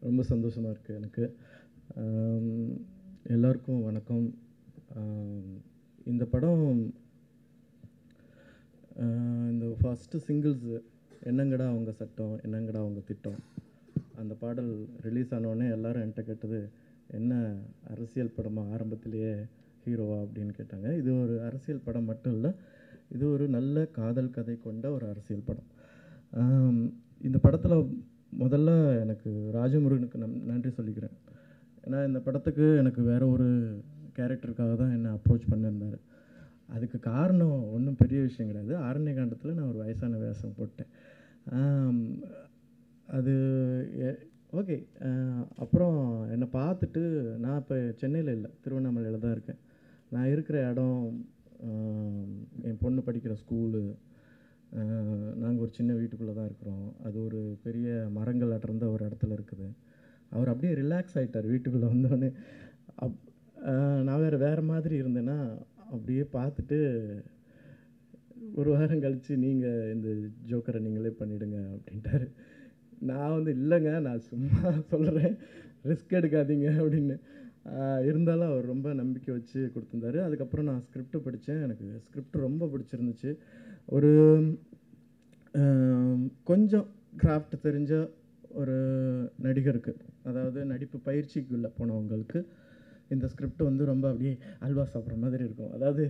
ரொம்ப சந்தோஷமாக இருக்குது எனக்கு. எல்லாருக்கும் வணக்கம். இந்த படம் இந்த ஃபஸ்ட்டு சிங்கிள்ஸு என்னங்கடா அவங்க சட்டம், என்னங்கடா அவங்க திட்டம், அந்த பாடல் ரிலீஸ் ஆனோடனே எல்லோரும் என்கிட்ட கேட்டது, என்ன அரசியல் படமாக ஆரம்பத்திலேயே ஹீரோவா அப்படின்னு கேட்டாங்க. இது ஒரு அரசியல் படம் மட்டும் இல்லை, இது ஒரு நல்ல காதல் கதை கொண்ட ஒரு அரசியல் படம். இந்த படத்தில் முதல்ல எனக்கு ராஜமுருகனுக்கு நன்றி சொல்லிக்கிறேன். ஏன்னா இந்த படத்துக்கு எனக்கு வேறு ஒரு கேரக்டருக்காக தான் என்னை அப்ரோச் பண்ணியிருந்தார். அதுக்கு காரணம் ஒன்றும் பெரிய விஷயம் கிடையாது. ஆரண்ய காண்டத்தில் நான் ஒரு வயசான வேஷம் போட்டேன். அது ஓகே. அப்புறம் என்னை பார்த்துட்டு, நான் இப்போ சென்னையில் இல்லை, திருவண்ணாமலையில் தான் இருக்கேன். நான் இருக்கிற இடம், என் பொண்ணு படிக்கிற ஸ்கூலு, நாங்கள் ஒரு சின்ன வீட்டுக்குள்ளே தான் இருக்கிறோம். அது ஒரு பெரிய மரங்கள் அடர்ந்த ஒரு இடத்துல இருக்குது. அவர் அப்படியே ரிலாக்ஸ் ஆகிட்டார் வீட்டுக்குள்ளே வந்தோடனே. நான் வேறு மாதிரி இருந்தேன்னா அப்படியே பார்த்துட்டு, ஒரு வாரம் கழித்து நீங்கள் இந்த ஜோக்கரை நீங்களே பண்ணிவிடுங்க அப்படின்ட்டார். நான் இல்லைங்க, நான் சும்மா சொல்கிறேன், ரிஸ்க் எடுக்காதீங்க அப்படின்னு. இருந்தாலும் அவர் ரொம்ப நம்பிக்கை வச்சு கொடுத்துருந்தாரு. அதுக்கப்புறம் நான் ஸ்கிரிப்ட் படித்தேன். எனக்கு ஸ்கிரிப்ட் ரொம்ப பிடிச்சிருந்துச்சு. ஒரு கொஞ்சம் கிராஃப்ட் தெரிஞ்ச ஒரு நடிகருக்கு, அதாவது நடிப்பு பயிற்சிக்குள்ளே போனவங்களுக்கு இந்த ஸ்கிரிப்ட் ரொம்ப அப்படியே அல்வா சாப்பிட்ற மாதிரி இருக்கும். அதாவது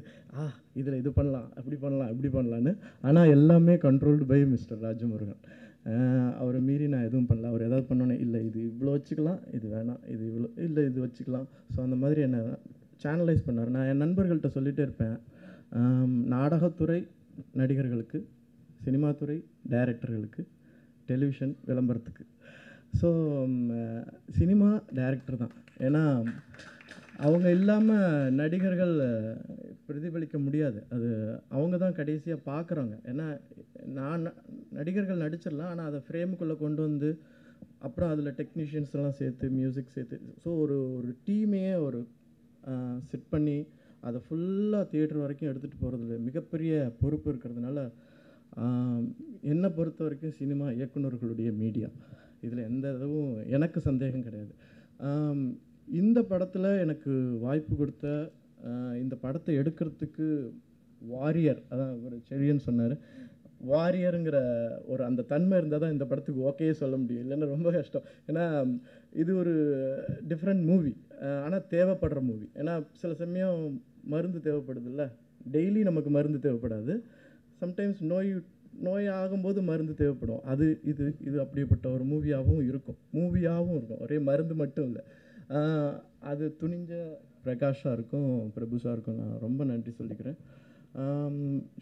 இதில் இது பண்ணலாம், அப்படி பண்ணலாம், இப்படி பண்ணலான்னு. ஆனால் எல்லாமே கண்ட்ரோல்டு பை மிஸ்டர் ராஜமுருகன். அவரை மீறி நான் எதுவும் பண்ணல. அவர் எதாவது பண்ணோன்னே, இல்லை இது இவ்வளோ வச்சுக்கலாம், இது வேணாம், இது இவ்வளோ இல்லை, இது வச்சுக்கலாம். ஸோ அந்த மாதிரி என்னை சேனலைஸ் பண்ணார். நான் என் நண்பர்கள்ட்ட சொல்லிகிட்டே இருப்பேன், நாடகத்துறை நடிகர்களுக்கு, சினிமாத்துறை டைரக்டர்களுக்கு, டெலிவிஷன் விளம்பரத்துக்கு. ஸோ சினிமா டைரக்டர் தான். ஏன்னா அவங்க இல்லாமல் நடிகர்கள் பிரதிபலிக்க முடியாது. அது அவங்க தான் கடைசியாக பார்க்குறாங்க. ஏன்னா நான் நடிகர்கள் நடிச்சிடலாம், ஆனால் அதை ஃப்ரேமுக்குள்ளே கொண்டு வந்து அப்புறம் அதில் டெக்னீஷியன்ஸ்லாம் சேர்த்து, மியூசிக் சேர்த்து, ஸோ ஒரு டீமையே ஒரு செட் பண்ணி அதை ஃபுல்லாக தியேட்டர் வரைக்கும் எடுத்துகிட்டு போகிறதுல மிகப்பெரிய பொறுப்பு இருக்கிறதுனால, என்னை பொறுத்த வரைக்கும் சினிமா இயக்குநர்களுடைய மீடியா, இதில் எந்த இதுவும் எனக்கு சந்தேகம் கிடையாது. இந்த படத்தில் எனக்கு வாய்ப்பு கொடுத்த, இந்த படத்தை எடுக்கிறதுக்கு வாரியர், அதான் ஒரு செழியன் சொன்னார், வாரியருங்கிற ஒரு அந்த தன்மை இருந்தால் தான் இந்த படத்துக்கு ஓகே சொல்ல முடியும், இல்லைன்னா ரொம்ப கஷ்டம். ஏன்னா இது ஒரு டிஃப்ரெண்ட் மூவி, ஆனால் தேவைப்படுற மூவி. ஏன்னா சில சமயம் மருந்து தேவைப்படுது இல்லை, டெய்லி நமக்கு மருந்து தேவைப்படாது, சம்டைம்ஸ் நோய் ஆகும்போது மருந்து தேவைப்படும். இது அப்படிப்பட்ட ஒரு மூவியாகவும் இருக்கும். ஒரே மருந்து மட்டும் இல்லை. அது துணிஞ்ச பிரகாஷாக இருக்கும், பிரபு சாருக்கும் நான் ரொம்ப நன்றி சொல்லிக்கிறேன்.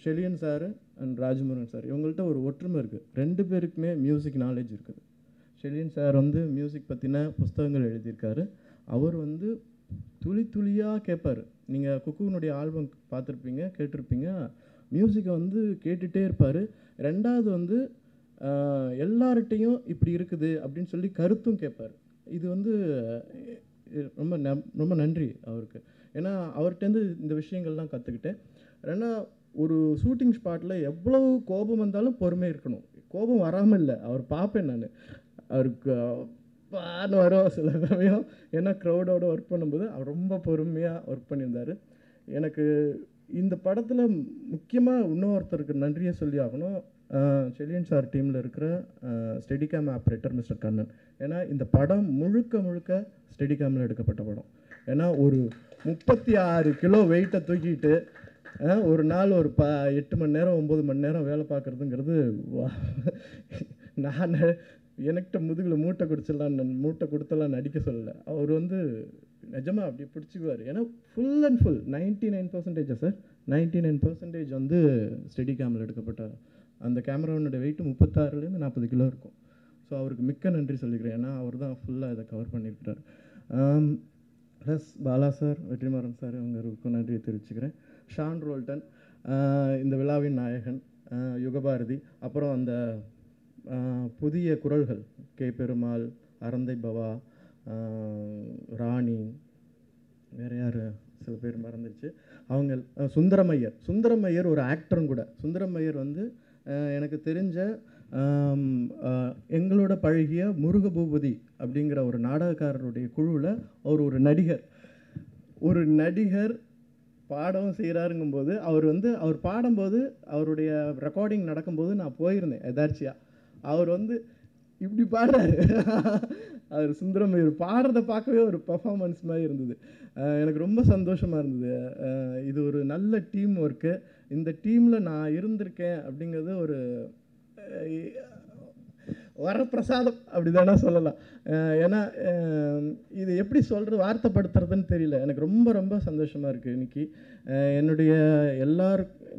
Chezhiyan sir and Rajamurugan sir, இவங்கள்ட்ட ஒரு ஒற்றுமை இருக்குது. 2 பேருக்குமே மியூசிக் நாலேஜ் இருக்குது. செழியன் சார் மியூசிக் பற்றின புஸ்தகங்கள் எழுதியிருக்காரு. அவர் துளி துளியாக கேட்பார். நீங்கள் குக்குனுடைய ஆல்பம் பார்த்துருப்பீங்க, கேட்டிருப்பீங்க. மியூசிக்கை கேட்டுகிட்டே இருப்பார். ரெண்டாவது எல்லார்கிட்டையும் இப்படி இருக்குது அப்படின்னு சொல்லி கருத்தும் கேட்பார். இது ரொம்ப நன்றி அவருக்கு. ஏன்னா அவர்கிட்டருந்து இந்த விஷயங்கள்லாம் கற்றுக்கிட்டேன். ஏன்னா ஒரு ஷூட்டிங் ஸ்பாட்டில் எவ்வளவு கோபம் வந்தாலும் பொறுமை இருக்கணும். கோபம் வராமல் இல்லை, அவர் பார்ப்பேன் நான், அவருக்கு பான்னு வரும் சில சமயம். ஏன்னா க்ரௌடோடு ஒர்க் பண்ணும்போது அவர் ரொம்ப பொறுமையாக ஒர்க் பண்ணியிருந்தார். எனக்கு இந்த படத்தில் முக்கியமாக இன்னொருத்தருக்கு நன்றியை சொல்லி ஆகணும். செழியன் சார் டீமில் இருக்கிற ஸ்டெடிகேம் ஆப்ரேட்டர் மிஸ்டர் கண்ணன். ஏன்னா இந்த படம் முழுக்க ஸ்டெடிகேமில் எடுக்கப்பட்ட படம். ஏன்னா ஒரு 36 கிலோ வெயிட்டை தூக்கிட்டு ஒரு நாள் ஒரு 8 மணி நேரம் 9 மணி நேரம் வேலை பார்க்குறதுங்கிறது, நான் எனக்கிட்ட முதுகில் மூட்டை கொடுத்தெல்லாம் நடிக்க சொல்லலை. அவர் நிஜமாக அப்படி பிடிச்சிக்குவார். ஏன்னா ஃபுல் அண்ட் ஃபுல் 99% சார், 99% ஸ்டெடிகேமில் எடுக்கப்பட்ட அந்த கேமராவோட வெயிட்டு 36லேருந்து 40 கிலோ இருக்கும். ஸோ அவருக்கு மிக்க நன்றி சொல்லிக்கிறேன். ஏன்னா அவர் தான் ஃபுல்லாக இதை கவர் பண்ணியிருக்கிறார். Plus Bala sir, Vetrimaaran sir, இவங்களுக்கும் நன்றியை தெரிவிச்சுக்கிறேன். ஷான் ரோல்டன், இந்த விழாவின் நாயகன், யுகபாரதி, அப்புறம் அந்த புதிய குரல்கள் கே பெருமாள், அரந்தை பவா, ராணி, வேறு யார் சில பேர் மறந்துடுச்சு, அவங்க சுந்தரமையர் ஒரு ஆக்டரும் கூட. சுந்தரமையர் எனக்கு தெரிஞ்ச எங்களோட பழகிய முருகபூபதி அப்படிங்கிற ஒரு நாடகக்காரருடைய குழுவில் அவர் ஒரு நடிகர் பாடவும் செய்கிறாருங்கும்போது அவர் பாடும்போது அவருடைய ரெக்கார்டிங் நடக்கும்போது நான் போயிருந்தேன் எதார்ச்சியாக. அவர் இப்படி பாடுறாரு. அவர் சுந்தரமயூர் பாடுறதை பார்க்கவே ஒரு பர்ஃபார்மன்ஸ் மாதிரி இருந்தது. எனக்கு ரொம்ப சந்தோஷமாக இருந்தது. இது ஒரு நல்ல டீம் ஒர்க்கு. இந்த டீமில் நான் இருந்திருக்கேன் அப்படிங்கிறது ஒரு வரப்பிரசாதம் அப்படி தானே சொல்லலாம். ஏன்னா இது எப்படி வார்த்தைப்படுத்துறதுன்னு தெரியல. எனக்கு ரொம்ப ரொம்ப சந்தோஷமாக இருக்குது. இன்றைக்கி என்னுடைய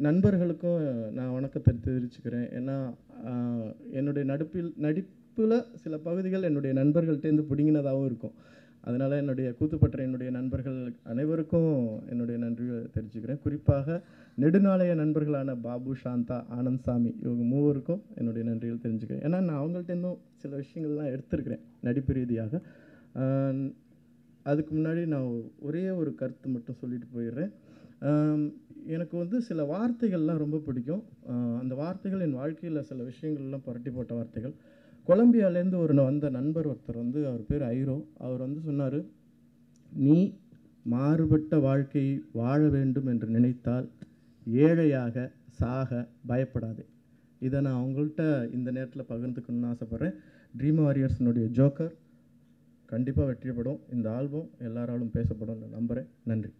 நண்பர்களுக்கும் நான் வணக்கத்தை தெரிவிச்சுக்கிறேன். ஏன்னா என்னுடைய நடிப்பில் சில பகுதிகள் என்னுடைய நண்பர்கள்ட்டேருந்து பிடுங்கினதாகவும் இருக்கும். அதனால் கூத்துப்பற்ற என்னுடைய நண்பர்கள் அனைவருக்கும் என்னுடைய நன்றியை தெரிவிச்சுக்கிறேன். குறிப்பாக நெடுநாளைய நண்பர்களான பாபு, சாந்தா, ஆனந்த்சாமி இவங்க மூவருக்கும் என்னுடைய நன்றிகள் தெரிஞ்சுக்கிறேன். ஏன்னா நான் அவங்கள்ட்டேருந்தும் சில விஷயங்கள்லாம் எடுத்திருக்கிறேன் நடிப்பு ரீதியாக. அதுக்கு முன்னாடி நான் ஒரே ஒரு கருத்து மட்டும் சொல்லிட்டு போயிடுறேன். எனக்கு சில வார்த்தைகள்லாம் ரொம்ப பிடிக்கும். அந்த வார்த்தைகள் என் வாழ்க்கையில் சில விஷயங்கள்லாம் புரட்டி போட்ட வார்த்தைகள். கொலம்பியாவிலேருந்து வந்த நண்பர் ஒருத்தர் அவர் பேர் ஐரோ. அவர் சொன்னார், நீ மாறுபட்ட வாழ்க்கையை வாழ வேண்டும் என்று நினைத்தால் ஏழையாக சாக பயப்படாது. இதை நான் அவங்கள்ட்ட இந்த நேரத்தில் பகிர்ந்துக்கணும்னு ஆசைப்பட்றேன். ட்ரீம் வாரியர்ஸினுடைய ஜோக்கர் கண்டிப்பாக வெற்றிப்படும். இந்த ஆல்பம் எல்லாராலும் பேசப்படும் நம்புகிறேன். நன்றி.